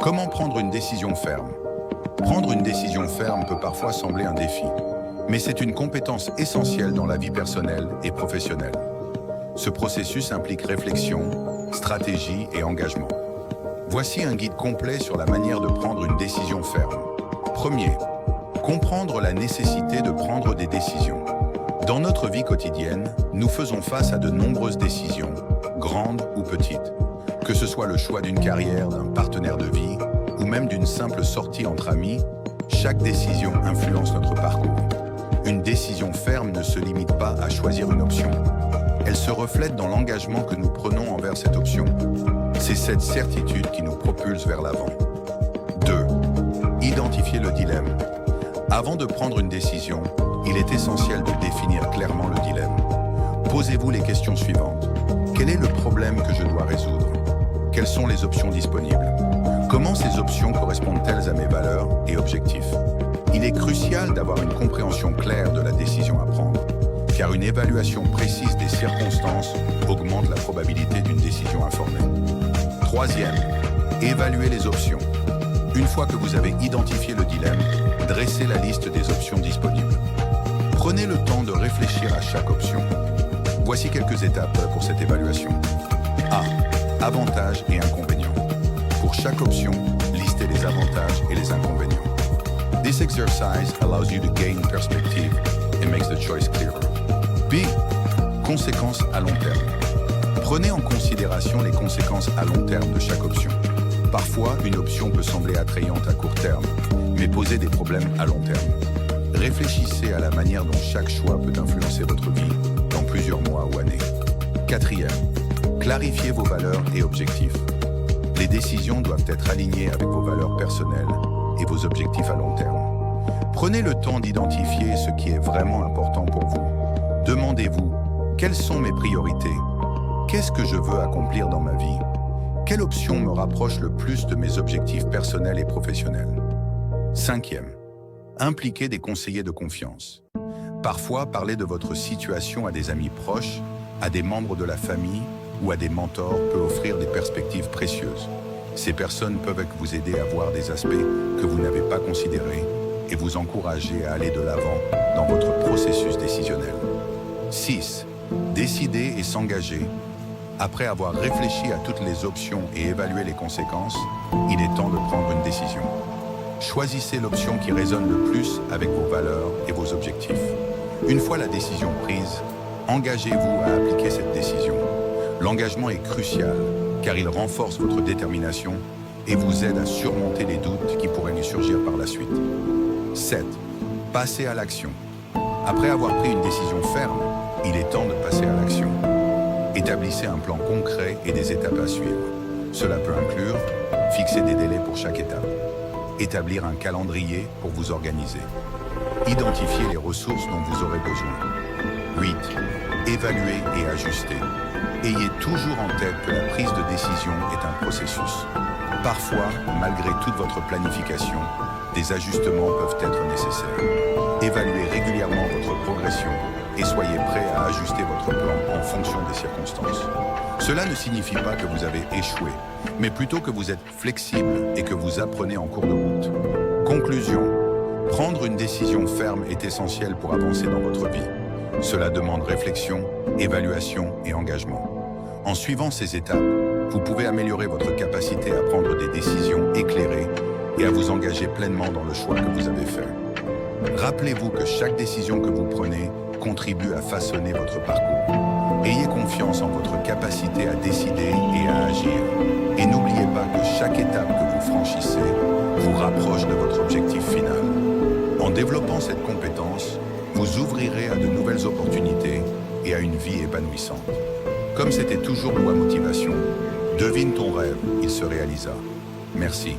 Comment prendre une décision ferme? Prendre une décision ferme peut parfois sembler un défi, mais c'est une compétence essentielle dans la vie personnelle et professionnelle. Ce processus implique réflexion, stratégie et engagement. Voici un guide complet sur la manière de prendre une décision ferme. Premier, comprendre la nécessité de prendre des décisions. Dans notre vie quotidienne, nous faisons face à de nombreuses décisions, grandes ou petites. Que ce soit le choix d'une carrière, d'un partenaire de vie, ou même d'une simple sortie entre amis, chaque décision influence notre parcours. Une décision ferme ne se limite pas à choisir une option. Elle se reflète dans l'engagement que nous prenons envers cette option. C'est cette certitude qui nous propulse vers l'avant. 2. Identifier le dilemme. Avant de prendre une décision, il est essentiel de définir clairement le dilemme. Posez-vous les questions suivantes. Quel est le problème que je dois résoudre? Quelles sont les options disponibles? Comment ces options correspondent-elles à mes valeurs et objectifs? Il est crucial d'avoir une compréhension claire de la décision à prendre, car une évaluation précise des circonstances augmente la probabilité d'une décision informée. Troisième, évaluer les options. Une fois que vous avez identifié le dilemme, dressez la liste des options disponibles. Prenez le temps de réfléchir à chaque option. Voici quelques étapes pour cette évaluation. A. Avantages et inconvénients. Pour chaque option, listez les avantages et les inconvénients. This exercise allows you to gain perspective and makes the choice clearer. B. Conséquences à long terme. Prenez en considération les conséquences à long terme de chaque option. Parfois, une option peut sembler attrayante à court terme, mais poser des problèmes à long terme. Réfléchissez à la manière dont chaque choix peut influencer votre vie dans plusieurs mois ou années. Quatrième, clarifiez vos valeurs et objectifs. Les décisions doivent être alignées avec vos valeurs personnelles et vos objectifs à long terme. Prenez le temps d'identifier ce qui est vraiment important pour vous. Demandez-vous, quelles sont mes priorités? Qu'est-ce que je veux accomplir dans ma vie? Quelle option me rapproche le plus de mes objectifs personnels et professionnels? Cinquième, impliquez des conseillers de confiance. Parfois, parler de votre situation à des amis proches, à des membres de la famille ou à des mentors peut offrir des perspectives précieuses. Ces personnes peuvent vous aider à voir des aspects que vous n'avez pas considérés et vous encourager à aller de l'avant dans votre processus décisionnel. 6. Décider et s'engager. Après avoir réfléchi à toutes les options et évalué les conséquences, il est temps de prendre une décision. Choisissez l'option qui résonne le plus avec vos valeurs et vos objectifs. Une fois la décision prise, engagez-vous à appliquer cette décision. L'engagement est crucial car il renforce votre détermination et vous aide à surmonter les doutes qui pourraient lui surgir par la suite. 7. Passez à l'action. Après avoir pris une décision ferme, il est temps de passer à l'action. Établissez un plan concret et des étapes à suivre. Cela peut inclure fixer des délais pour chaque étape, établir un calendrier pour vous organiser, identifier les ressources dont vous aurez besoin. 8. Évaluer et ajuster. Ayez toujours en tête que la prise de décision est un processus. Parfois, malgré toute votre planification, des ajustements peuvent être nécessaires. Évaluez régulièrement votre progression et soyez prêt à ajuster votre plan en fonction des circonstances. Cela ne signifie pas que vous avez échoué, mais plutôt que vous êtes flexible et que vous apprenez en cours de route. Conclusion, prendre une décision ferme est essentiel pour avancer dans votre vie. Cela demande réflexion, évaluation et engagement. En suivant ces étapes, vous pouvez améliorer votre capacité à prendre des décisions éclairées et à vous engager pleinement dans le choix que vous avez fait. Rappelez-vous que chaque décision que vous prenez contribue à façonner votre parcours. Ayez confiance en votre capacité à décider et à agir. Et n'oubliez pas que chaque étape que vous franchissez vous rapproche de votre objectif final. En développant cette compétence, vous ouvrirez à de nouvelles opportunités et à une vie épanouissante. Comme c'était toujours loi motivation, devine ton rêve, il se réalisa. Merci.